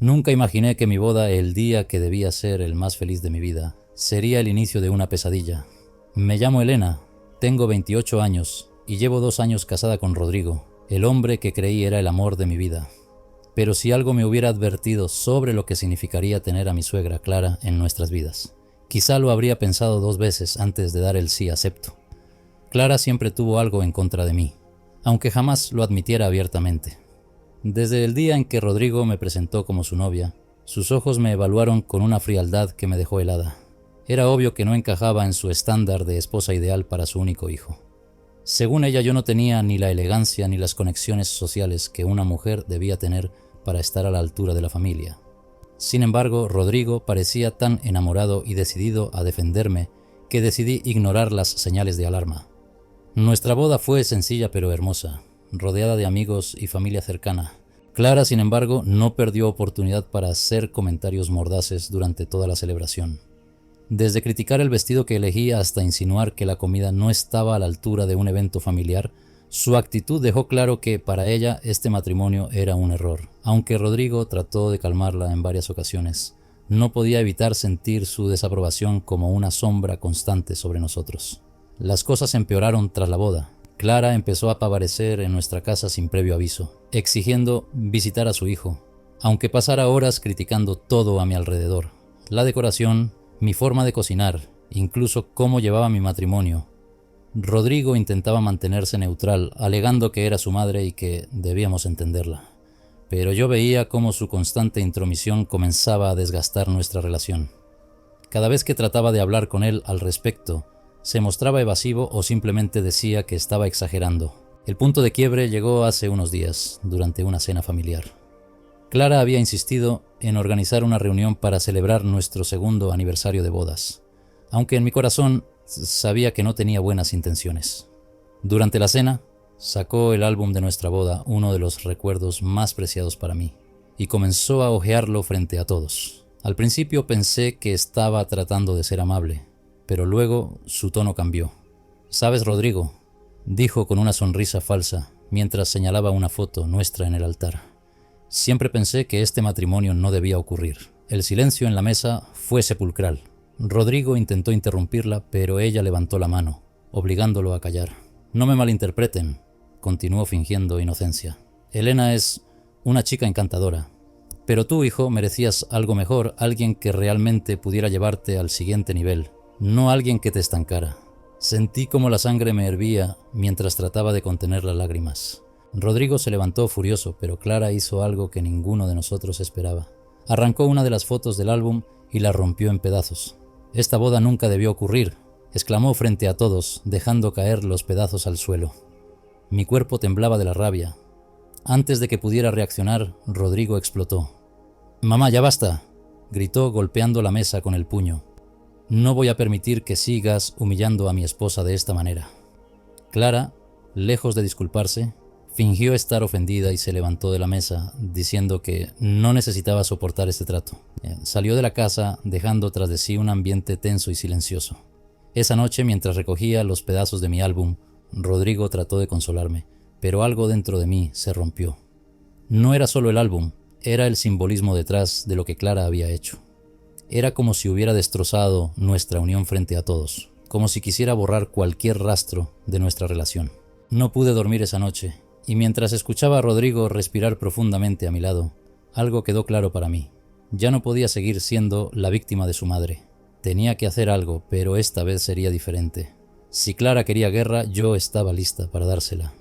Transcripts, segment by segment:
Nunca imaginé que mi boda, el día que debía ser el más feliz de mi vida, sería el inicio de una pesadilla. Me llamo Elena, tengo 28 años y llevo 2 años casada con Rodrigo, el hombre que creí era el amor de mi vida. Pero si algo me hubiera advertido sobre lo que significaría tener a mi suegra Clara en nuestras vidas, quizá lo habría pensado 2 veces antes de dar el sí acepto. Clara siempre tuvo algo en contra de mí, aunque jamás lo admitiera abiertamente. Desde el día en que Rodrigo me presentó como su novia, sus ojos me evaluaron con una frialdad que me dejó helada. Era obvio que no encajaba en su estándar de esposa ideal para su único hijo. Según ella, yo no tenía ni la elegancia ni las conexiones sociales que una mujer debía tener para estar a la altura de la familia. Sin embargo, Rodrigo parecía tan enamorado y decidido a defenderme que decidí ignorar las señales de alarma. Nuestra boda fue sencilla pero hermosa, rodeada de amigos y familia cercana. Clara, sin embargo, no perdió oportunidad para hacer comentarios mordaces durante toda la celebración. Desde criticar el vestido que elegí hasta insinuar que la comida no estaba a la altura de un evento familiar, su actitud dejó claro que para ella este matrimonio era un error. Aunque Rodrigo trató de calmarla en varias ocasiones, no podía evitar sentir su desaprobación como una sombra constante sobre nosotros. Las cosas empeoraron tras la boda. Clara empezó a aparecer en nuestra casa sin previo aviso, exigiendo visitar a su hijo, aunque pasara horas criticando todo a mi alrededor. La decoración, mi forma de cocinar, incluso cómo llevaba mi matrimonio. Rodrigo intentaba mantenerse neutral, alegando que era su madre y que debíamos entenderla. Pero yo veía cómo su constante intromisión comenzaba a desgastar nuestra relación. Cada vez que trataba de hablar con él al respecto, se mostraba evasivo o simplemente decía que estaba exagerando. El punto de quiebre llegó hace unos días, durante una cena familiar. Clara había insistido en organizar una reunión para celebrar nuestro 2º aniversario de bodas, aunque en mi corazón sabía que no tenía buenas intenciones. Durante la cena, sacó el álbum de nuestra boda, uno de los recuerdos más preciados para mí, y comenzó a hojearlo frente a todos. Al principio pensé que estaba tratando de ser amable, pero luego su tono cambió. «¿Sabes, Rodrigo?», dijo con una sonrisa falsa mientras señalaba una foto nuestra en el altar. «Siempre pensé que este matrimonio no debía ocurrir». El silencio en la mesa fue sepulcral. Rodrigo intentó interrumpirla, pero ella levantó la mano, obligándolo a callar. «No me malinterpreten», continuó fingiendo inocencia. «Elena es una chica encantadora. Pero tú, hijo, merecías algo mejor, alguien que realmente pudiera llevarte al siguiente nivel. No alguien que te estancara». Sentí como la sangre me hervía mientras trataba de contener las lágrimas. Rodrigo se levantó furioso, pero Clara hizo algo que ninguno de nosotros esperaba. Arrancó una de las fotos del álbum y la rompió en pedazos. «Esta boda nunca debió ocurrir», exclamó frente a todos, dejando caer los pedazos al suelo. Mi cuerpo temblaba de la rabia. Antes de que pudiera reaccionar, Rodrigo explotó. «Mamá, ya basta», gritó golpeando la mesa con el puño. «No voy a permitir que sigas humillando a mi esposa de esta manera». Clara, lejos de disculparse, fingió estar ofendida y se levantó de la mesa, diciendo que no necesitaba soportar este trato. Salió de la casa, dejando tras de sí un ambiente tenso y silencioso. Esa noche, mientras recogía los pedazos de mi álbum, Rodrigo trató de consolarme, pero algo dentro de mí se rompió. No era solo el álbum, era el simbolismo detrás de lo que Clara había hecho. Era como si hubiera destrozado nuestra unión frente a todos, como si quisiera borrar cualquier rastro de nuestra relación. No pude dormir esa noche, y mientras escuchaba a Rodrigo respirar profundamente a mi lado, algo quedó claro para mí. Ya no podía seguir siendo la víctima de su madre. Tenía que hacer algo, pero esta vez sería diferente. Si Clara quería guerra, yo estaba lista para dársela.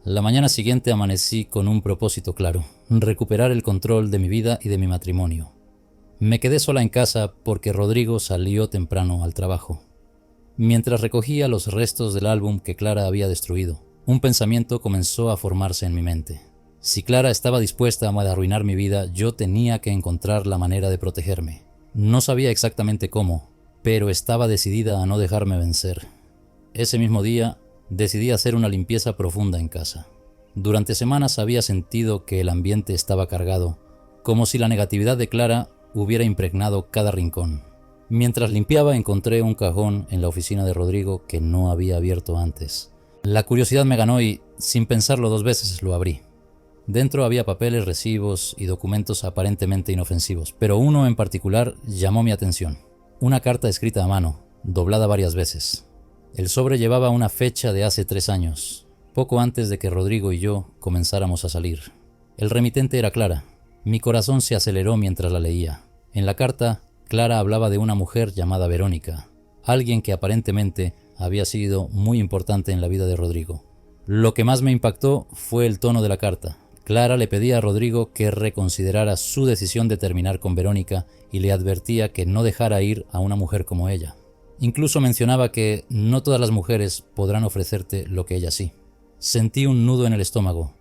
La mañana siguiente amanecí con un propósito claro: recuperar el control de mi vida y de mi matrimonio. Me quedé sola en casa porque Rodrigo salió temprano al trabajo. Mientras recogía los restos del álbum que Clara había destruido, un pensamiento comenzó a formarse en mi mente. Si Clara estaba dispuesta a arruinar mi vida, yo tenía que encontrar la manera de protegerme. No sabía exactamente cómo, pero estaba decidida a no dejarme vencer. Ese mismo día, decidí hacer una limpieza profunda en casa. Durante semanas había sentido que el ambiente estaba cargado, como si la negatividad de Clara hubiera impregnado cada rincón. Mientras limpiaba, encontré un cajón en la oficina de Rodrigo que no había abierto antes. La curiosidad me ganó y, sin pensarlo 2 veces, lo abrí. Dentro había papeles, recibos y documentos aparentemente inofensivos, pero uno en particular llamó mi atención. Una carta escrita a mano, doblada varias veces. El sobre llevaba una fecha de hace 3 años, poco antes de que Rodrigo y yo comenzáramos a salir. El remitente era Clara. Mi corazón se aceleró mientras la leía. En la carta, Clara hablaba de una mujer llamada Verónica, alguien que aparentemente había sido muy importante en la vida de Rodrigo. Lo que más me impactó fue el tono de la carta. Clara le pedía a Rodrigo que reconsiderara su decisión de terminar con Verónica y le advertía que no dejara ir a una mujer como ella. Incluso mencionaba que no todas las mujeres podrán ofrecerte lo que ella sí. Sentí un nudo en el estómago.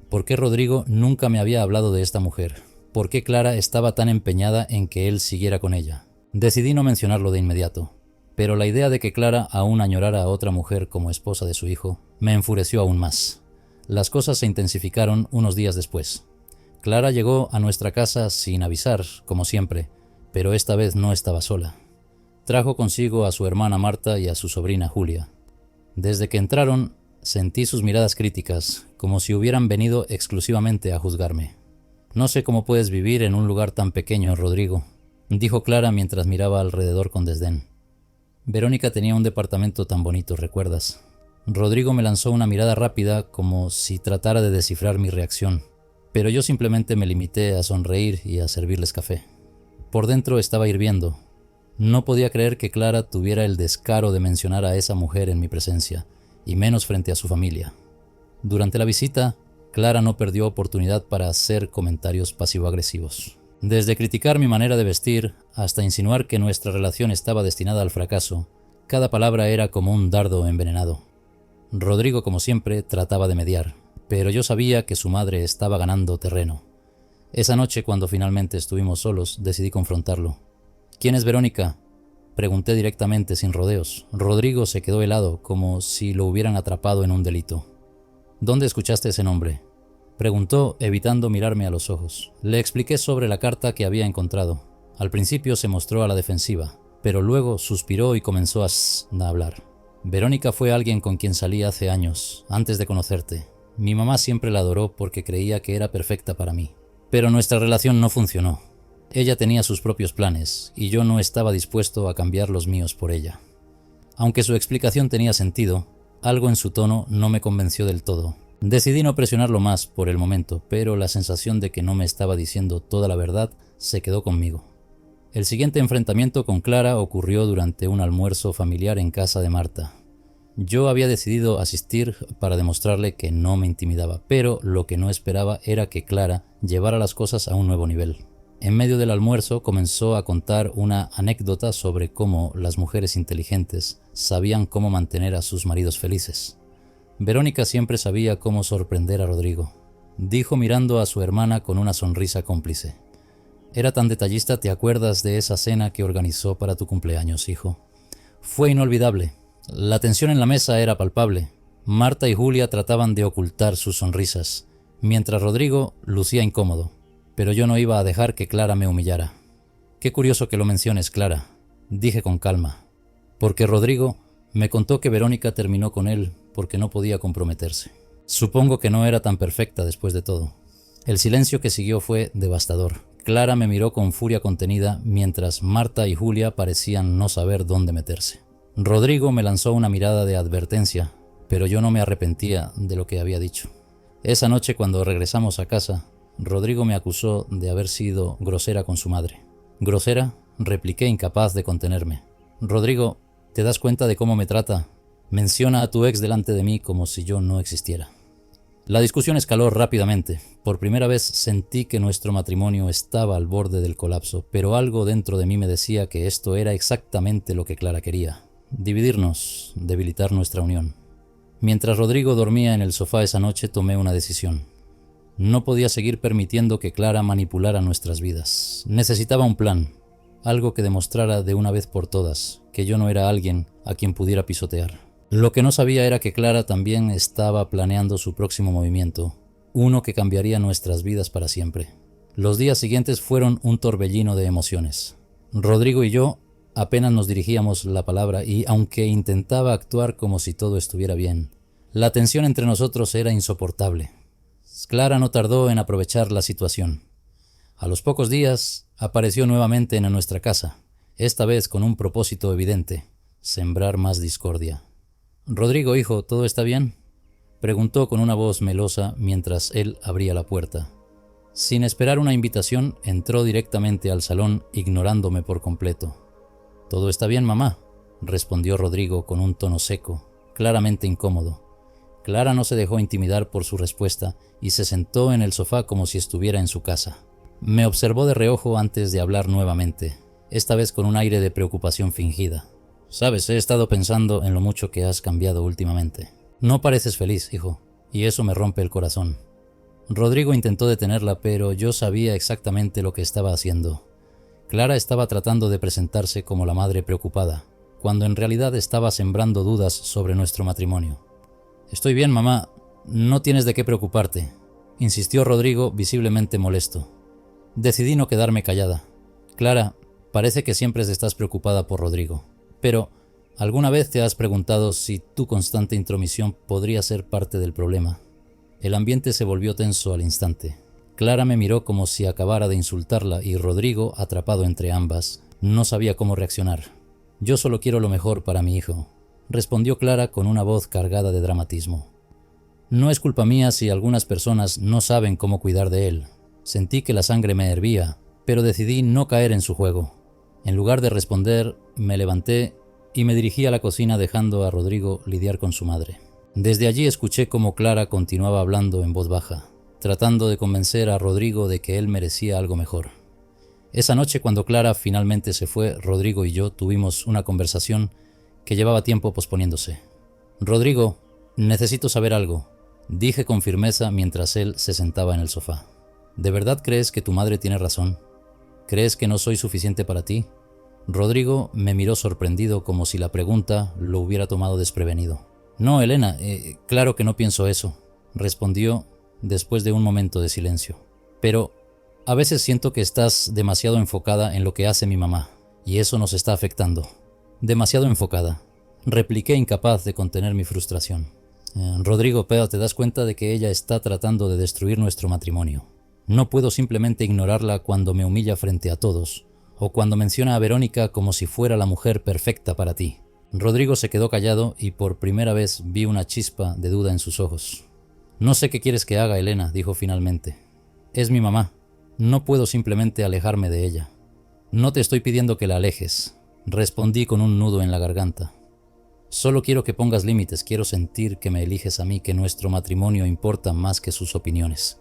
¿Por qué Rodrigo nunca me había hablado de esta mujer? ¿Por qué Clara estaba tan empeñada en que él siguiera con ella? Decidí no mencionarlo de inmediato, pero la idea de que Clara aún añorara a otra mujer como esposa de su hijo me enfureció aún más. Las cosas se intensificaron unos días después. Clara llegó a nuestra casa sin avisar, como siempre, pero esta vez no estaba sola. Trajo consigo a su hermana Marta y a su sobrina Julia. Desde que entraron, sentí sus miradas críticas, como si hubieran venido exclusivamente a juzgarme. «No sé cómo puedes vivir en un lugar tan pequeño, Rodrigo», dijo Clara mientras miraba alrededor con desdén. Verónica tenía un departamento tan bonito, ¿recuerdas? Rodrigo me lanzó una mirada rápida como si tratara de descifrar mi reacción, pero yo simplemente me limité a sonreír y a servirles café. Por dentro estaba hirviendo. No podía creer que Clara tuviera el descaro de mencionar a esa mujer en mi presencia, y menos frente a su familia. Durante la visita, Clara no perdió oportunidad para hacer comentarios pasivo-agresivos. Desde criticar mi manera de vestir hasta insinuar que nuestra relación estaba destinada al fracaso, cada palabra era como un dardo envenenado. Rodrigo, como siempre, trataba de mediar, pero yo sabía que su madre estaba ganando terreno. Esa noche, cuando finalmente estuvimos solos, decidí confrontarlo. «¿Quién es Verónica?», pregunté directamente, sin rodeos. Rodrigo se quedó helado, como si lo hubieran atrapado en un delito. «¿Dónde escuchaste ese nombre?», preguntó, evitando mirarme a los ojos. Le expliqué sobre la carta que había encontrado. Al principio se mostró a la defensiva, pero luego suspiró y comenzó a hablar. «Verónica fue alguien con quien salí hace años, antes de conocerte. Mi mamá siempre la adoró porque creía que era perfecta para mí. Pero nuestra relación no funcionó. Ella tenía sus propios planes y yo no estaba dispuesto a cambiar los míos por ella». Aunque su explicación tenía sentido, algo en su tono no me convenció del todo. Decidí no presionarlo más por el momento, pero la sensación de que no me estaba diciendo toda la verdad se quedó conmigo. El siguiente enfrentamiento con Clara ocurrió durante un almuerzo familiar en casa de Marta. Yo había decidido asistir para demostrarle que no me intimidaba, pero lo que no esperaba era que Clara llevara las cosas a un nuevo nivel. En medio del almuerzo comenzó a contar una anécdota sobre cómo las mujeres inteligentes sabían cómo mantener a sus maridos felices. Verónica siempre sabía cómo sorprender a Rodrigo, dijo mirando a su hermana con una sonrisa cómplice. «Era tan detallista, ¿te acuerdas de esa cena que organizó para tu cumpleaños, hijo? Fue inolvidable. La tensión en la mesa era palpable. Marta y Julia trataban de ocultar sus sonrisas, mientras Rodrigo lucía incómodo. Pero yo no iba a dejar que Clara me humillara». «Qué curioso que lo menciones, Clara», dije con calma, «porque Rodrigo me contó que Verónica terminó con él porque no podía comprometerse. Supongo que no era tan perfecta después de todo». El silencio que siguió fue devastador. Clara me miró con furia contenida mientras Marta y Julia parecían no saber dónde meterse. Rodrigo me lanzó una mirada de advertencia, pero yo no me arrepentía de lo que había dicho. Esa noche, cuando regresamos a casa, Rodrigo me acusó de haber sido grosera con su madre. «¿Grosera?», repliqué, incapaz de contenerme. «Rodrigo, ¿te das cuenta de cómo me trata? Menciona a tu ex delante de mí como si yo no existiera». La discusión escaló rápidamente. Por primera vez sentí que nuestro matrimonio estaba al borde del colapso, pero algo dentro de mí me decía que esto era exactamente lo que Clara quería: dividirnos, debilitar nuestra unión. Mientras Rodrigo dormía en el sofá esa noche, tomé una decisión. No podía seguir permitiendo que Clara manipulara nuestras vidas. Necesitaba un plan, algo que demostrara de una vez por todas que yo no era alguien a quien pudiera pisotear. Lo que no sabía era que Clara también estaba planeando su próximo movimiento, uno que cambiaría nuestras vidas para siempre. Los días siguientes fueron un torbellino de emociones. Rodrigo y yo apenas nos dirigíamos la palabra y, aunque intentaba actuar como si todo estuviera bien, la tensión entre nosotros era insoportable. Clara no tardó en aprovechar la situación. A los pocos días apareció nuevamente en nuestra casa, esta vez con un propósito evidente: sembrar más discordia. «Rodrigo, hijo, ¿todo está bien?», preguntó con una voz melosa mientras él abría la puerta. Sin esperar una invitación, entró directamente al salón, ignorándome por completo. «¿Todo está bien, mamá?», respondió Rodrigo con un tono seco, claramente incómodo. Clara no se dejó intimidar por su respuesta y se sentó en el sofá como si estuviera en su casa. Me observó de reojo antes de hablar nuevamente, esta vez con un aire de preocupación fingida. «Sabes, he estado pensando en lo mucho que has cambiado últimamente. No pareces feliz, hijo, y eso me rompe el corazón». Rodrigo intentó detenerla, pero yo sabía exactamente lo que estaba haciendo. Clara estaba tratando de presentarse como la madre preocupada, cuando en realidad estaba sembrando dudas sobre nuestro matrimonio. «Estoy bien, mamá, no tienes de qué preocuparte», insistió Rodrigo, visiblemente molesto. Decidí no quedarme callada. «Clara, parece que siempre estás preocupada por Rodrigo, pero ¿alguna vez te has preguntado si tu constante intromisión podría ser parte del problema?». El ambiente se volvió tenso al instante. Clara me miró como si acabara de insultarla y Rodrigo, atrapado entre ambas, no sabía cómo reaccionar. «Yo solo quiero lo mejor para mi hijo», respondió Clara con una voz cargada de dramatismo. «No es culpa mía si algunas personas no saben cómo cuidar de él». Sentí que la sangre me hervía, pero decidí no caer en su juego. En lugar de responder, me levanté y me dirigí a la cocina, dejando a Rodrigo lidiar con su madre. Desde allí escuché cómo Clara continuaba hablando en voz baja, tratando de convencer a Rodrigo de que él merecía algo mejor. Esa noche, cuando Clara finalmente se fue, Rodrigo y yo tuvimos una conversación que llevaba tiempo posponiéndose. «Rodrigo, necesito saber algo», dije con firmeza mientras él se sentaba en el sofá. «¿De verdad crees que tu madre tiene razón? ¿Crees que no soy suficiente para ti?». Rodrigo me miró sorprendido, como si la pregunta lo hubiera tomado desprevenido. «No, Elena, claro que no pienso eso», respondió después de un momento de silencio. «Pero a veces siento que estás demasiado enfocada en lo que hace mi mamá, y eso nos está afectando». «Demasiado enfocada», repliqué, incapaz de contener mi frustración. «Rodrigo, pero te das cuenta de que ella está tratando de destruir nuestro matrimonio. No puedo simplemente ignorarla cuando me humilla frente a todos, o cuando menciona a Verónica como si fuera la mujer perfecta para ti». Rodrigo se quedó callado y por primera vez vi una chispa de duda en sus ojos. «No sé qué quieres que haga, Elena», dijo finalmente. «Es mi mamá. No puedo simplemente alejarme de ella». «No te estoy pidiendo que la alejes», respondí con un nudo en la garganta. «Solo quiero que pongas límites, quiero sentir que me eliges a mí, que nuestro matrimonio importa más que sus opiniones».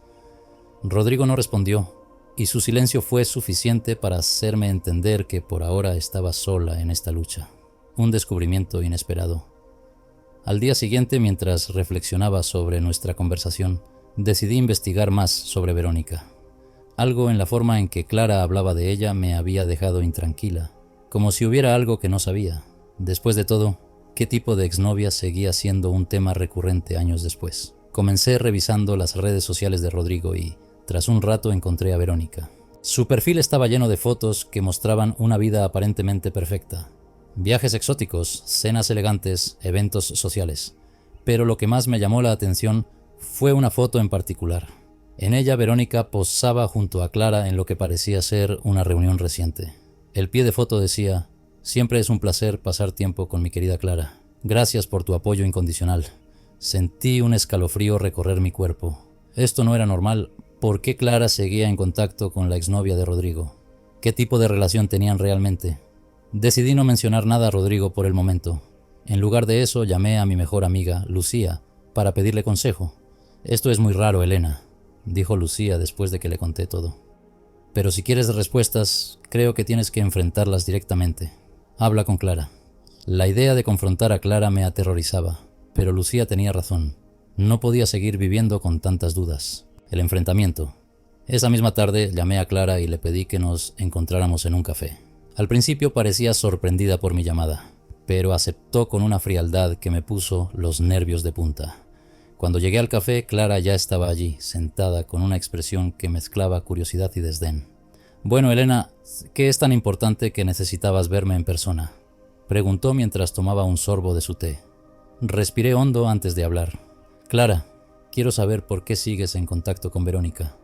Rodrigo no respondió, y su silencio fue suficiente para hacerme entender que por ahora estaba sola en esta lucha. Un descubrimiento inesperado. Al día siguiente, mientras reflexionaba sobre nuestra conversación, decidí investigar más sobre Verónica. Algo en la forma en que Clara hablaba de ella me había dejado intranquila, como si hubiera algo que no sabía. Después de todo, ¿qué tipo de exnovia seguía siendo un tema recurrente años después? Comencé revisando las redes sociales de Rodrigo y, tras un rato, encontré a Verónica. Su perfil estaba lleno de fotos que mostraban una vida aparentemente perfecta. Viajes exóticos, cenas elegantes, eventos sociales. Pero lo que más me llamó la atención fue una foto en particular. En ella, Verónica posaba junto a Clara en lo que parecía ser una reunión reciente. El pie de foto decía: «Siempre es un placer pasar tiempo con mi querida Clara. Gracias por tu apoyo incondicional». Sentí un escalofrío recorrer mi cuerpo. Esto no era normal. ¿Por qué Clara seguía en contacto con la exnovia de Rodrigo? ¿Qué tipo de relación tenían realmente? Decidí no mencionar nada a Rodrigo por el momento. En lugar de eso, llamé a mi mejor amiga, Lucía, para pedirle consejo. «Esto es muy raro, Elena», dijo Lucía después de que le conté todo. «Pero si quieres respuestas, creo que tienes que enfrentarlas directamente. Habla con Clara». La idea de confrontar a Clara me aterrorizaba, pero Lucía tenía razón. No podía seguir viviendo con tantas dudas. El enfrentamiento. Esa misma tarde llamé a Clara y le pedí que nos encontráramos en un café. Al principio parecía sorprendida por mi llamada, pero aceptó con una frialdad que me puso los nervios de punta. Cuando llegué al café, Clara ya estaba allí, sentada con una expresión que mezclaba curiosidad y desdén. «Bueno, Elena, ¿qué es tan importante que necesitabas verme en persona?», preguntó mientras tomaba un sorbo de su té. Respiré hondo antes de hablar. «Clara, quiero saber por qué sigues en contacto con Verónica.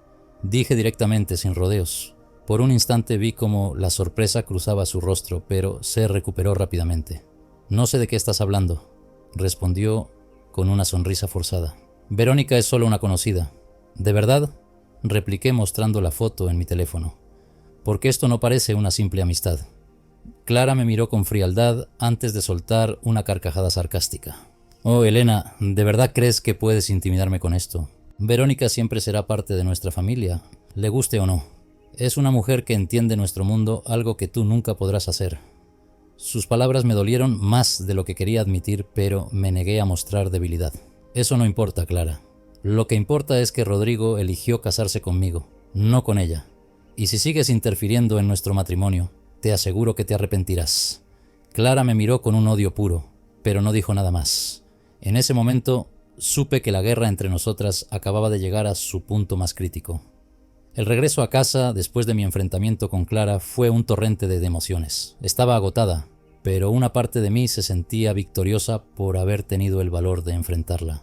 Dije directamente, sin rodeos. Por un instante vi cómo la sorpresa cruzaba su rostro, pero se recuperó rápidamente. No sé de qué estás hablando, respondió con una sonrisa forzada. Verónica es solo una conocida. ¿De verdad? Repliqué mostrando la foto en mi teléfono. Porque esto no parece una simple amistad. Clara me miró con frialdad antes de soltar una carcajada sarcástica. Oh, Elena, ¿de verdad crees que puedes intimidarme con esto? Verónica siempre será parte de nuestra familia, le guste o no. Es una mujer que entiende nuestro mundo, algo que tú nunca podrás hacer. Sus palabras me dolieron más de lo que quería admitir, pero me negué a mostrar debilidad. Eso no importa, Clara. Lo que importa es que Rodrigo eligió casarse conmigo, no con ella. Y si sigues interfiriendo en nuestro matrimonio, te aseguro que te arrepentirás. Clara me miró con un odio puro, pero no dijo nada más. En ese momento supe que la guerra entre nosotras acababa de llegar a su punto más crítico. El regreso a casa después de mi enfrentamiento con Clara fue un torrente de emociones. Estaba agotada, pero una parte de mí se sentía victoriosa por haber tenido el valor de enfrentarla.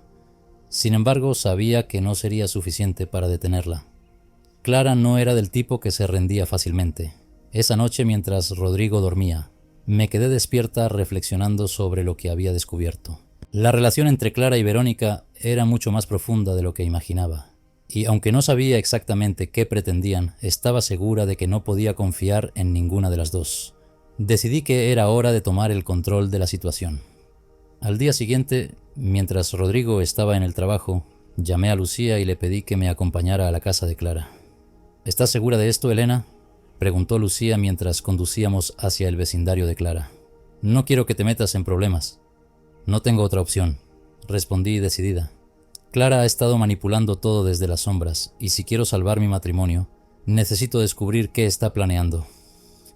Sin embargo, sabía que no sería suficiente para detenerla. Clara no era del tipo que se rendía fácilmente. Esa noche, mientras Rodrigo dormía, me quedé despierta reflexionando sobre lo que había descubierto. La relación entre Clara y Verónica era mucho más profunda de lo que imaginaba. Y aunque no sabía exactamente qué pretendían, estaba segura de que no podía confiar en ninguna de las dos. Decidí que era hora de tomar el control de la situación. Al día siguiente, mientras Rodrigo estaba en el trabajo, llamé a Lucía y le pedí que me acompañara a la casa de Clara. ¿Estás segura de esto, Elena?, preguntó Lucía mientras conducíamos hacia el vecindario de Clara. No quiero que te metas en problemas. No tengo otra opción, respondí decidida. Clara ha estado manipulando todo desde las sombras, y si quiero salvar mi matrimonio, necesito descubrir qué está planeando.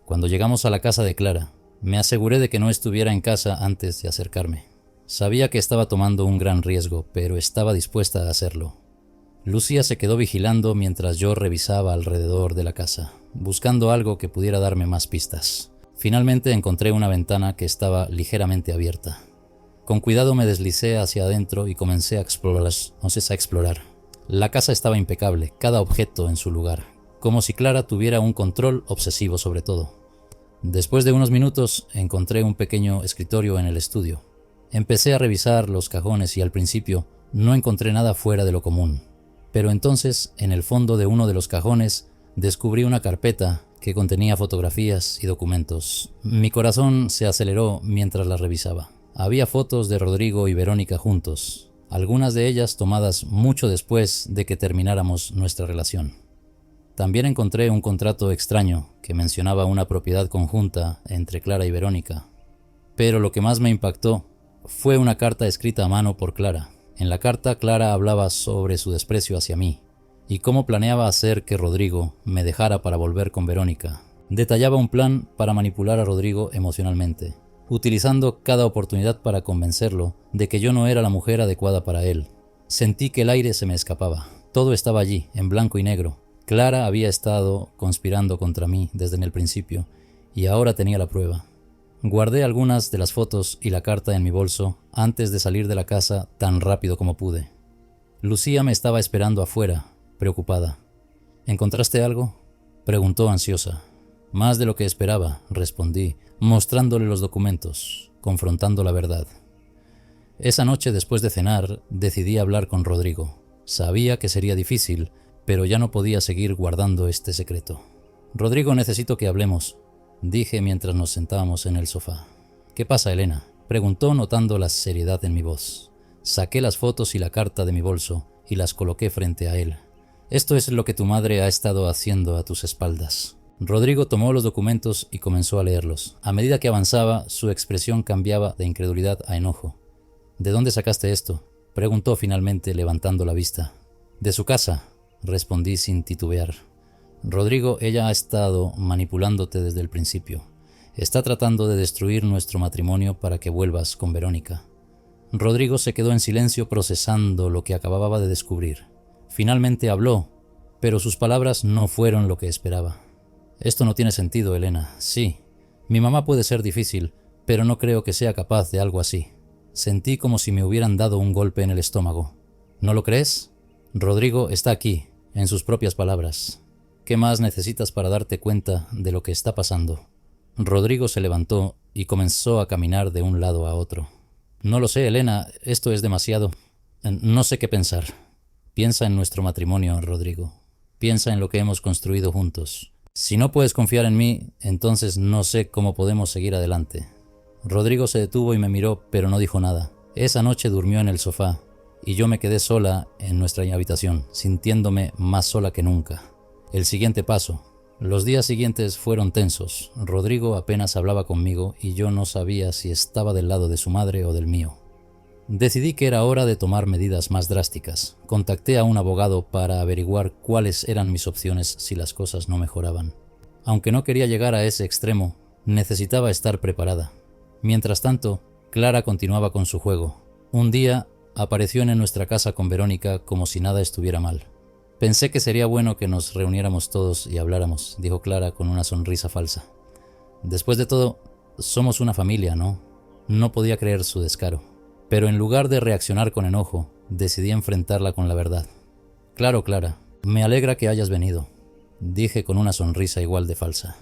Cuando llegamos a la casa de Clara, me aseguré de que no estuviera en casa antes de acercarme. Sabía que estaba tomando un gran riesgo, pero estaba dispuesta a hacerlo. Lucía se quedó vigilando mientras yo revisaba alrededor de la casa, buscando algo que pudiera darme más pistas. Finalmente encontré una ventana que estaba ligeramente abierta. Con cuidado me deslicé hacia adentro y comencé a explorar. La casa estaba impecable, cada objeto en su lugar, como si Clara tuviera un control obsesivo sobre todo. Después de unos minutos encontré un pequeño escritorio en el estudio. Empecé a revisar los cajones y al principio no encontré nada fuera de lo común. Pero entonces, en el fondo de uno de los cajones, descubrí una carpeta que contenía fotografías y documentos. Mi corazón se aceleró mientras la revisaba. Había fotos de Rodrigo y Verónica juntos, algunas de ellas tomadas mucho después de que termináramos nuestra relación. También encontré un contrato extraño que mencionaba una propiedad conjunta entre Clara y Verónica. Pero lo que más me impactó fue una carta escrita a mano por Clara. En la carta, Clara hablaba sobre su desprecio hacia mí y cómo planeaba hacer que Rodrigo me dejara para volver con Verónica. Detallaba un plan para manipular a Rodrigo emocionalmente, utilizando cada oportunidad para convencerlo de que yo no era la mujer adecuada para él. Sentí que el aire se me escapaba. Todo estaba allí, en blanco y negro. Clara había estado conspirando contra mí desde el principio y ahora tenía la prueba. Guardé algunas de las fotos y la carta en mi bolso antes de salir de la casa tan rápido como pude. Lucía me estaba esperando afuera, preocupada. ¿Encontraste algo?, preguntó ansiosa. Más de lo que esperaba, respondí, mostrándole los documentos, confrontando la verdad. Esa noche, después de cenar, decidí hablar con Rodrigo. Sabía que sería difícil, pero ya no podía seguir guardando este secreto. Rodrigo, necesito que hablemos, dije mientras nos sentábamos en el sofá. ¿Qué pasa, Elena?, preguntó notando la seriedad en mi voz. Saqué las fotos y la carta de mi bolso y las coloqué frente a él. Esto es lo que tu madre ha estado haciendo a tus espaldas. Rodrigo tomó los documentos y comenzó a leerlos. A medida que avanzaba, su expresión cambiaba de incredulidad a enojo. ¿De dónde sacaste esto?, preguntó finalmente levantando la vista. De su casa, respondí sin titubear. Rodrigo, ella ha estado manipulándote desde el principio. Está tratando de destruir nuestro matrimonio para que vuelvas con Verónica. Rodrigo se quedó en silencio procesando lo que acababa de descubrir. Finalmente habló, pero sus palabras no fueron lo que esperaba. Esto no tiene sentido, Elena. Sí, mi mamá puede ser difícil, pero no creo que sea capaz de algo así. Sentí como si me hubieran dado un golpe en el estómago. ¿No lo crees? Rodrigo está aquí, en sus propias palabras. ¿Qué más necesitas para darte cuenta de lo que está pasando? Rodrigo se levantó y comenzó a caminar de un lado a otro. No lo sé, Elena, esto es demasiado. No sé qué pensar. Piensa en nuestro matrimonio, Rodrigo. Piensa en lo que hemos construido juntos. Si no puedes confiar en mí, entonces no sé cómo podemos seguir adelante. Rodrigo se detuvo y me miró, pero no dijo nada. Esa noche durmió en el sofá, y yo me quedé sola en nuestra habitación, sintiéndome más sola que nunca. El siguiente paso. Los días siguientes fueron tensos. Rodrigo apenas hablaba conmigo y yo no sabía si estaba del lado de su madre o del mío. Decidí que era hora de tomar medidas más drásticas. Contacté a un abogado para averiguar cuáles eran mis opciones si las cosas no mejoraban. Aunque no quería llegar a ese extremo, necesitaba estar preparada. Mientras tanto, Clara continuaba con su juego. Un día apareció en nuestra casa con Verónica como si nada estuviera mal. Pensé que sería bueno que nos reuniéramos todos y habláramos, dijo Clara con una sonrisa falsa. Después de todo, somos una familia, ¿no? No podía creer su descaro. Pero en lugar de reaccionar con enojo, decidí enfrentarla con la verdad. Claro, Clara, me alegra que hayas venido, dije con una sonrisa igual de falsa.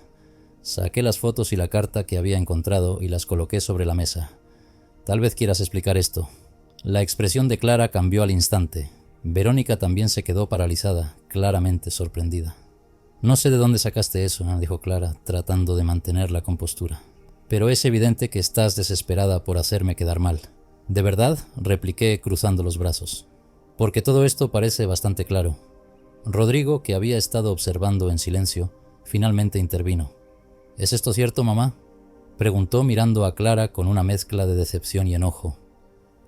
Saqué las fotos y la carta que había encontrado y las coloqué sobre la mesa. Tal vez quieras explicar esto. La expresión de Clara cambió al instante. Verónica también se quedó paralizada, claramente sorprendida. No sé de dónde sacaste eso, dijo Clara, tratando de mantener la compostura. Pero es evidente que estás desesperada por hacerme quedar mal. ¿De verdad?, repliqué cruzando los brazos. Porque todo esto parece bastante claro. Rodrigo, que había estado observando en silencio, finalmente intervino. ¿Es esto cierto, mamá?, preguntó mirando a Clara con una mezcla de decepción y enojo.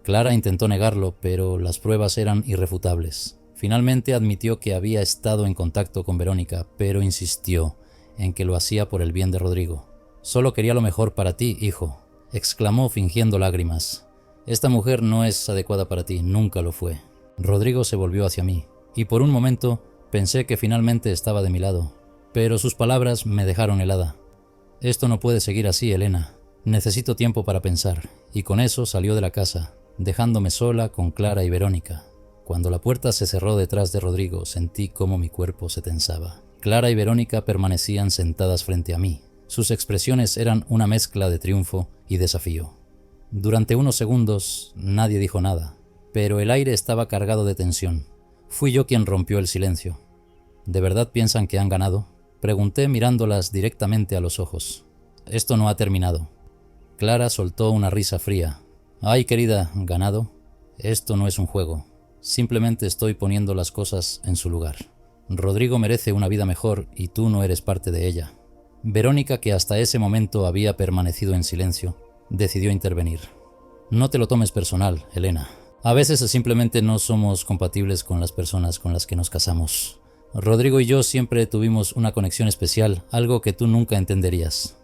Clara intentó negarlo, pero las pruebas eran irrefutables. Finalmente admitió que había estado en contacto con Verónica, pero insistió en que lo hacía por el bien de Rodrigo. «Solo quería lo mejor para ti, hijo», exclamó fingiendo lágrimas. «Esta mujer no es adecuada para ti, nunca lo fue». Rodrigo se volvió hacia mí, y por un momento pensé que finalmente estaba de mi lado, pero sus palabras me dejaron helada. «Esto no puede seguir así, Elena. Necesito tiempo para pensar», y con eso salió de la casa, dejándome sola con Clara y Verónica. Cuando la puerta se cerró detrás de Rodrigo, sentí cómo mi cuerpo se tensaba. Clara y Verónica permanecían sentadas frente a mí. Sus expresiones eran una mezcla de triunfo y desafío. Durante unos segundos nadie dijo nada, pero el aire estaba cargado de tensión. Fui yo quien rompió el silencio. ¿De verdad piensan que han ganado?, pregunté mirándolas directamente a los ojos. Esto no ha terminado. Clara soltó una risa fría. «Ay, querida, ¿ganado? Esto no es un juego. Simplemente estoy poniendo las cosas en su lugar. Rodrigo merece una vida mejor y tú no eres parte de ella». Verónica, que hasta ese momento había permanecido en silencio, decidió intervenir. «No te lo tomes personal, Elena. A veces simplemente no somos compatibles con las personas con las que nos casamos. Rodrigo y yo siempre tuvimos una conexión especial, algo que tú nunca entenderías».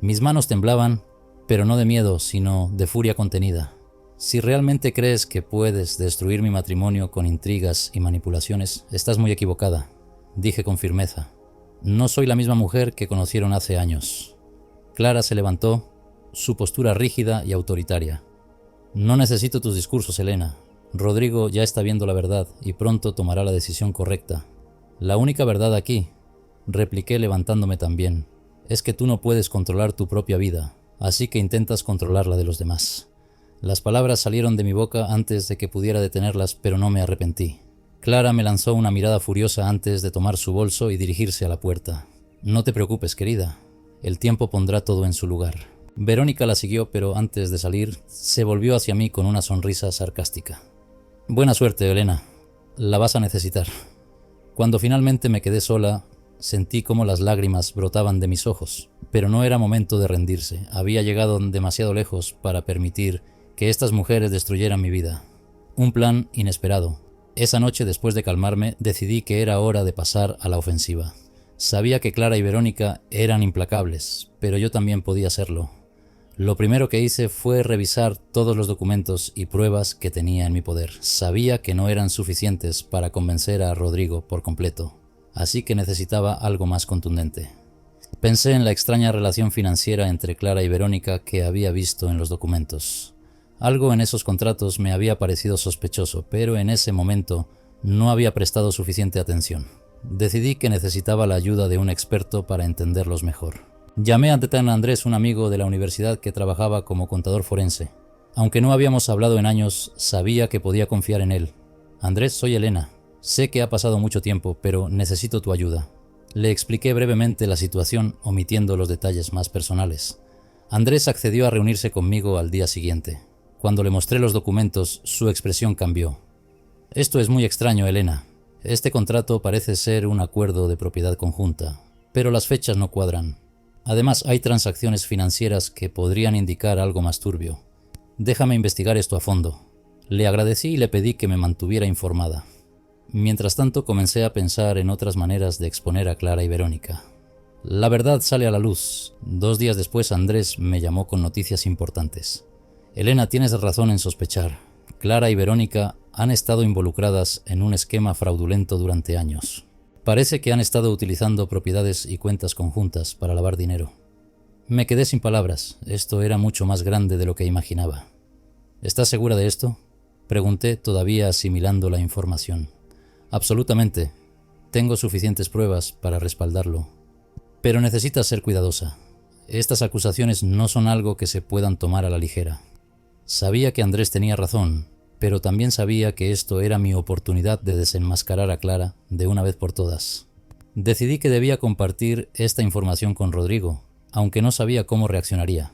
Mis manos temblaban, pero no de miedo, sino de furia contenida. «Si realmente crees que puedes destruir mi matrimonio con intrigas y manipulaciones, estás muy equivocada», dije con firmeza. «No soy la misma mujer que conocieron hace años». Clara se levantó, su postura rígida y autoritaria. «No necesito tus discursos, Elena. Rodrigo ya está viendo la verdad y pronto tomará la decisión correcta». «La única verdad aquí», repliqué levantándome también, «es que tú no puedes controlar tu propia vida, así que intentas controlar la de los demás». Las palabras salieron de mi boca antes de que pudiera detenerlas, pero no me arrepentí. Clara me lanzó una mirada furiosa antes de tomar su bolso y dirigirse a la puerta. «No te preocupes, querida. El tiempo pondrá todo en su lugar». Verónica la siguió, pero antes de salir, se volvió hacia mí con una sonrisa sarcástica. «Buena suerte, Elena. La vas a necesitar». Cuando finalmente me quedé sola, sentí cómo las lágrimas brotaban de mis ojos. Pero no era momento de rendirse. Había llegado demasiado lejos para permitir que estas mujeres destruyeran mi vida. Un plan inesperado. Esa noche, después de calmarme, decidí que era hora de pasar a la ofensiva. Sabía que Clara y Verónica eran implacables, pero yo también podía serlo. Lo primero que hice fue revisar todos los documentos y pruebas que tenía en mi poder. Sabía que no eran suficientes para convencer a Rodrigo por completo, así que necesitaba algo más contundente. Pensé en la extraña relación financiera entre Clara y Verónica que había visto en los documentos. Algo en esos contratos me había parecido sospechoso, pero en ese momento no había prestado suficiente atención. Decidí que necesitaba la ayuda de un experto para entenderlos mejor. Llamé a Detan Andrés, un amigo de la universidad que trabajaba como contador forense. Aunque no habíamos hablado en años, sabía que podía confiar en él. Andrés, soy Elena. Sé que ha pasado mucho tiempo, pero necesito tu ayuda. Le expliqué brevemente la situación, omitiendo los detalles más personales. Andrés accedió a reunirse conmigo al día siguiente. Cuando le mostré los documentos, su expresión cambió. Esto es muy extraño, Elena. Este contrato parece ser un acuerdo de propiedad conjunta, pero las fechas no cuadran. Además, hay transacciones financieras que podrían indicar algo más turbio. Déjame investigar esto a fondo. Le agradecí y le pedí que me mantuviera informada. Mientras tanto, comencé a pensar en otras maneras de exponer a Clara y Verónica. La verdad sale a la luz. 2 días después, Andrés me llamó con noticias importantes. Elena, tienes razón en sospechar. Clara y Verónica han estado involucradas en un esquema fraudulento durante años. Parece que han estado utilizando propiedades y cuentas conjuntas para lavar dinero. Me quedé sin palabras. Esto era mucho más grande de lo que imaginaba. ¿Estás segura de esto?, pregunté, todavía asimilando la información. Absolutamente. Tengo suficientes pruebas para respaldarlo. Pero necesitas ser cuidadosa. Estas acusaciones no son algo que se puedan tomar a la ligera. Sabía que Andrés tenía razón, pero también sabía que esto era mi oportunidad de desenmascarar a Clara de una vez por todas. Decidí que debía compartir esta información con Rodrigo, aunque no sabía cómo reaccionaría.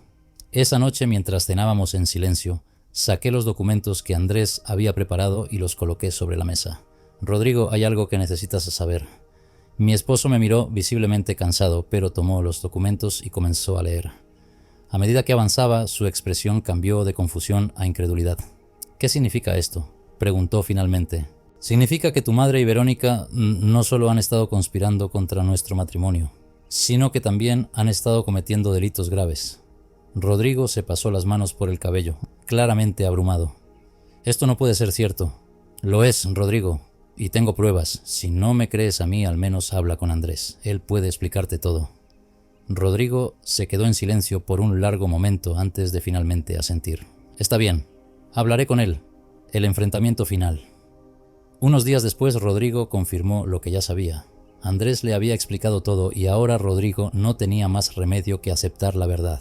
Esa noche, mientras cenábamos en silencio, saqué los documentos que Andrés había preparado y los coloqué sobre la mesa. Rodrigo, hay algo que necesitas saber. Mi esposo me miró visiblemente cansado, pero tomó los documentos y comenzó a leer. A medida que avanzaba, su expresión cambió de confusión a incredulidad. ¿Qué significa esto?, preguntó finalmente. Significa que tu madre y Verónica no solo han estado conspirando contra nuestro matrimonio, sino que también han estado cometiendo delitos graves. Rodrigo se pasó las manos por el cabello, claramente abrumado. Esto no puede ser cierto. Lo es, Rodrigo, y tengo pruebas. Si no me crees a mí, al menos habla con Andrés. Él puede explicarte todo. Rodrigo se quedó en silencio por un largo momento antes de finalmente asentir. Está bien, hablaré con él. El enfrentamiento final. Unos días después, Rodrigo confirmó lo que ya sabía. Andrés le había explicado todo y ahora Rodrigo no tenía más remedio que aceptar la verdad.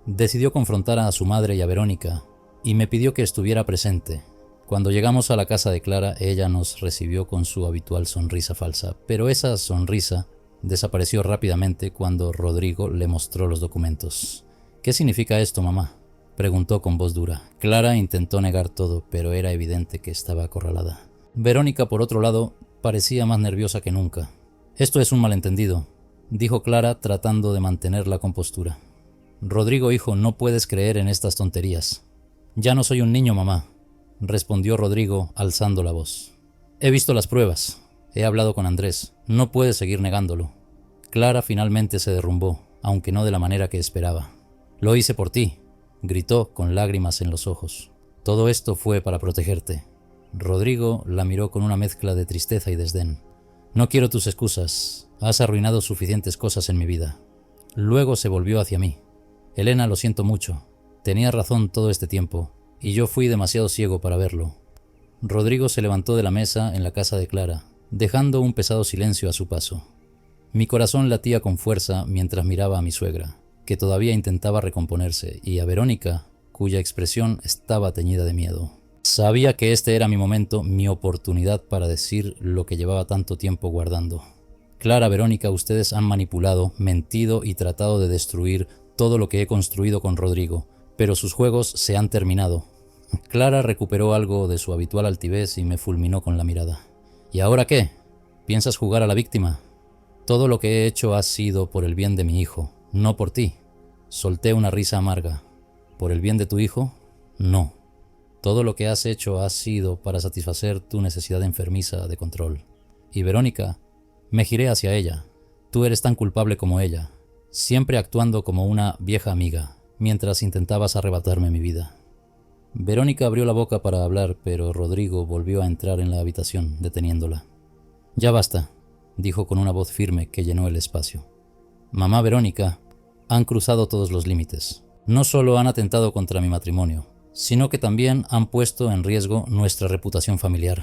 Decidió confrontar a su madre y a Verónica, y me pidió que estuviera presente. Cuando llegamos a la casa de Clara, ella nos recibió con su habitual sonrisa falsa, pero esa sonrisa desapareció rápidamente cuando Rodrigo le mostró los documentos. ¿Qué significa esto, mamá?, preguntó con voz dura. Clara intentó negar todo, pero era evidente que estaba acorralada. Verónica, por otro lado, parecía más nerviosa que nunca. Esto es un malentendido, dijo Clara tratando de mantener la compostura. Rodrigo, hijo, no puedes creer en estas tonterías. Ya no soy un niño, mamá, respondió Rodrigo alzando la voz. He visto las pruebas. He hablado con Andrés. No puedes seguir negándolo. Clara finalmente se derrumbó, aunque no de la manera que esperaba. Lo hice por ti, gritó con lágrimas en los ojos. Todo esto fue para protegerte. Rodrigo la miró con una mezcla de tristeza y desdén. No quiero tus excusas. Has arruinado suficientes cosas en mi vida. Luego se volvió hacia mí. Elena, lo siento mucho. Tenía razón todo este tiempo, y yo fui demasiado ciego para verlo. Rodrigo se levantó de la mesa en la casa de Clara, dejando un pesado silencio a su paso. Mi corazón latía con fuerza mientras miraba a mi suegra, que todavía intentaba recomponerse, y a Verónica, cuya expresión estaba teñida de miedo. Sabía que este era mi momento, mi oportunidad para decir lo que llevaba tanto tiempo guardando. Clara, Verónica, ustedes han manipulado, mentido y tratado de destruir todo lo que he construido con Rodrigo, pero sus juegos se han terminado. Clara recuperó algo de su habitual altivez y me fulminó con la mirada. ¿Y ahora qué? ¿Piensas jugar a la víctima? Todo lo que he hecho ha sido por el bien de mi hijo, no por ti. Solté una risa amarga. ¿Por el bien de tu hijo? No. Todo lo que has hecho ha sido para satisfacer tu necesidad enfermiza de control. Y Verónica, me giré hacia ella. Tú eres tan culpable como ella, siempre actuando como una vieja amiga, mientras intentabas arrebatarme mi vida. Verónica abrió la boca para hablar, pero Rodrigo volvió a entrar en la habitación, deteniéndola. Ya basta, dijo con una voz firme que llenó el espacio. Mamá, Verónica, han cruzado todos los límites. No solo han atentado contra mi matrimonio, sino que también han puesto en riesgo nuestra reputación familiar.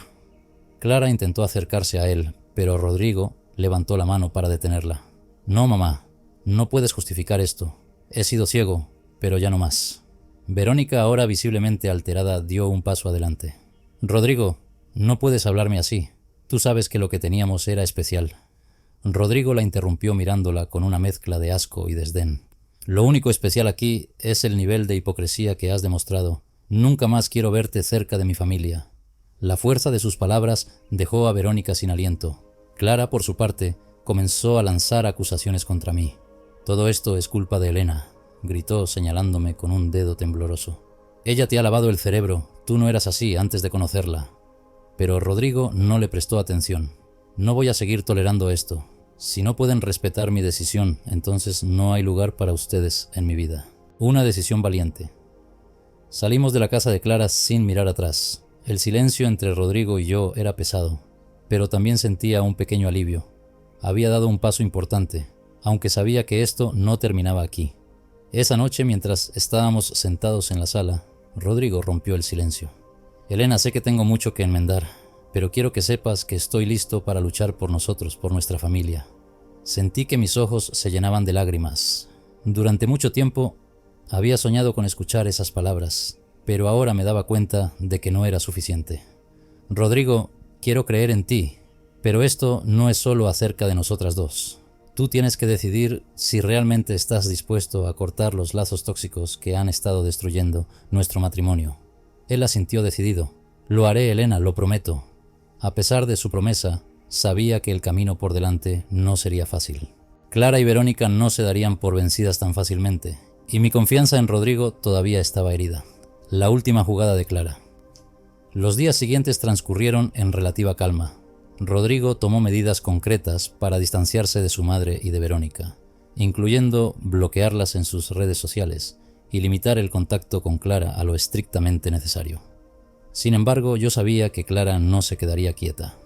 Clara intentó acercarse a él, pero Rodrigo levantó la mano para detenerla. No, mamá, no puedes justificar esto. He sido ciego, pero ya no más. Verónica, ahora visiblemente alterada, dio un paso adelante. Rodrigo, no puedes hablarme así. Tú sabes que lo que teníamos era especial. Rodrigo la interrumpió mirándola con una mezcla de asco y desdén. Lo único especial aquí es el nivel de hipocresía que has demostrado. Nunca más quiero verte cerca de mi familia. La fuerza de sus palabras dejó a Verónica sin aliento. Clara, por su parte, comenzó a lanzar acusaciones contra mí. Todo esto es culpa de Elena, gritó señalándome con un dedo tembloroso. Ella te ha lavado el cerebro, tú no eras así antes de conocerla. Pero Rodrigo no le prestó atención. No voy a seguir tolerando esto. Si no pueden respetar mi decisión, entonces no hay lugar para ustedes en mi vida. Una decisión valiente. Salimos de la casa de Clara sin mirar atrás. El silencio entre Rodrigo y yo era pesado, pero también sentía un pequeño alivio. Había dado un paso importante, aunque sabía que esto no terminaba aquí. Esa noche, mientras estábamos sentados en la sala, Rodrigo rompió el silencio. Elena, sé que tengo mucho que enmendar, pero quiero que sepas que estoy listo para luchar por nosotros, por nuestra familia. Sentí que mis ojos se llenaban de lágrimas. Durante mucho tiempo había soñado con escuchar esas palabras, pero ahora me daba cuenta de que no era suficiente. Rodrigo, quiero creer en ti, pero esto no es solo acerca de nosotras dos. Tú tienes que decidir si realmente estás dispuesto a cortar los lazos tóxicos que han estado destruyendo nuestro matrimonio. Él asintió decidido. Lo haré, Elena, lo prometo. A pesar de su promesa, sabía que el camino por delante no sería fácil. Clara y Verónica no se darían por vencidas tan fácilmente, y mi confianza en Rodrigo todavía estaba herida. La última jugada de Clara. Los días siguientes transcurrieron en relativa calma. Rodrigo tomó medidas concretas para distanciarse de su madre y de Verónica, incluyendo bloquearlas en sus redes sociales y limitar el contacto con Clara a lo estrictamente necesario. Sin embargo, yo sabía que Clara no se quedaría quieta.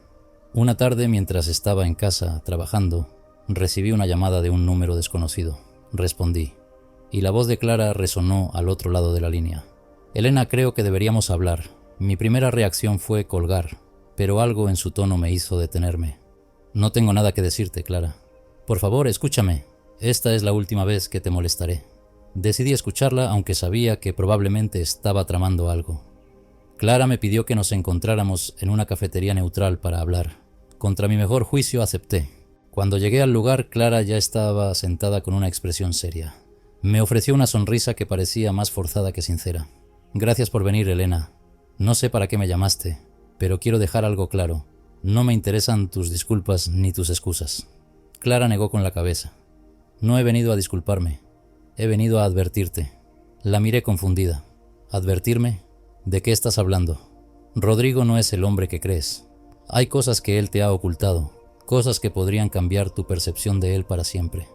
Una tarde, mientras estaba en casa trabajando, recibí una llamada de un número desconocido. Respondí, y la voz de Clara resonó al otro lado de la línea. Elena, creo que deberíamos hablar. Mi primera reacción fue colgar, pero algo en su tono me hizo detenerme. No tengo nada que decirte, Clara. Por favor, escúchame. Esta es la última vez que te molestaré. Decidí escucharla, aunque sabía que probablemente estaba tramando algo. Clara me pidió que nos encontráramos en una cafetería neutral para hablar. Contra mi mejor juicio acepté. Cuando llegué al lugar, Clara ya estaba sentada con una expresión seria. Me ofreció una sonrisa que parecía más forzada que sincera. Gracias por venir, Elena. No sé para qué me llamaste, pero quiero dejar algo claro. No me interesan tus disculpas ni tus excusas. Clara negó con la cabeza. No he venido a disculparme. He venido a advertirte. La miré confundida. ¿Advertirme? ¿De qué estás hablando? Rodrigo no es el hombre que crees. Hay cosas que él te ha ocultado, cosas que podrían cambiar tu percepción de él para siempre.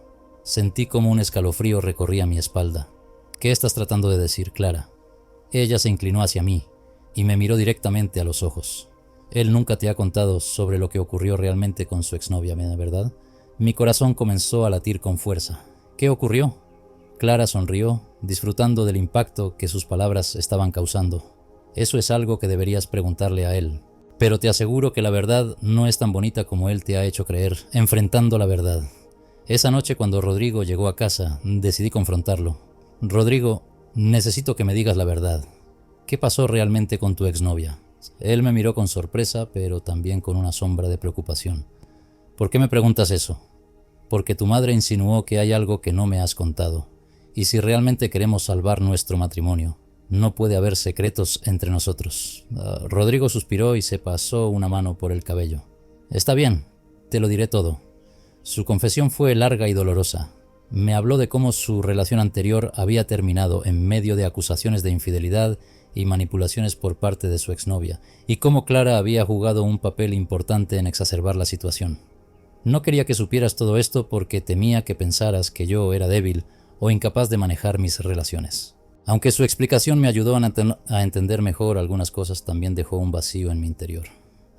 Sentí como un escalofrío recorría mi espalda. ¿Qué estás tratando de decir, Clara? Ella se inclinó hacia mí y me miró directamente a los ojos. Él nunca te ha contado sobre lo que ocurrió realmente con su exnovia, ¿verdad? Mi corazón comenzó a latir con fuerza. ¿Qué ocurrió? Clara sonrió, disfrutando del impacto que sus palabras estaban causando. Eso es algo que deberías preguntarle a él. Pero te aseguro que la verdad no es tan bonita como él te ha hecho creer, enfrentando la verdad. Esa noche, cuando Rodrigo llegó a casa, decidí confrontarlo. Rodrigo, necesito que me digas la verdad. ¿Qué pasó realmente con tu exnovia? Él me miró con sorpresa, pero también con una sombra de preocupación. ¿Por qué me preguntas eso? Porque tu madre insinuó que hay algo que no me has contado. Y si realmente queremos salvar nuestro matrimonio, no puede haber secretos entre nosotros. Rodrigo suspiró y se pasó una mano por el cabello. Está bien, te lo diré todo. Su confesión fue larga y dolorosa. Me habló de cómo su relación anterior había terminado en medio de acusaciones de infidelidad y manipulaciones por parte de su exnovia, y cómo Clara había jugado un papel importante en exacerbar la situación. No quería que supieras todo esto porque temía que pensaras que yo era débil o incapaz de manejar mis relaciones. Aunque su explicación me ayudó a entender mejor algunas cosas, también dejó un vacío en mi interior.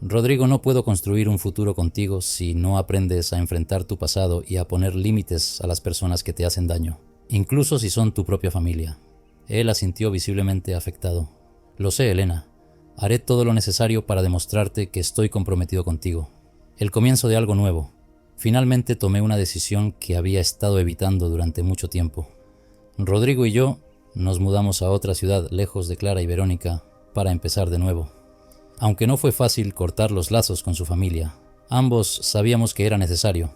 Rodrigo, no puedo construir un futuro contigo si no aprendes a enfrentar tu pasado y a poner límites a las personas que te hacen daño, incluso si son tu propia familia. Él asintió visiblemente afectado. Lo sé, Elena. Haré todo lo necesario para demostrarte que estoy comprometido contigo. El comienzo de algo nuevo. Finalmente tomé una decisión que había estado evitando durante mucho tiempo. Rodrigo y yo nos mudamos a otra ciudad lejos de Clara y Verónica para empezar de nuevo. Aunque no fue fácil cortar los lazos con su familia, ambos sabíamos que era necesario.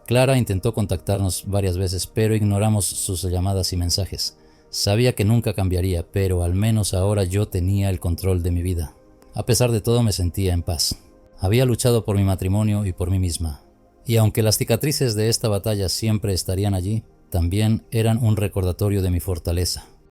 Clara intentó contactarnos varias veces, pero ignoramos sus llamadas y mensajes. Sabía que nunca cambiaría, pero al menos ahora yo tenía el control de mi vida. A pesar de todo, me sentía en paz. Había luchado por mi matrimonio y por mí misma. Y aunque las cicatrices de esta batalla siempre estarían allí, también eran un recordatorio de mi fortaleza.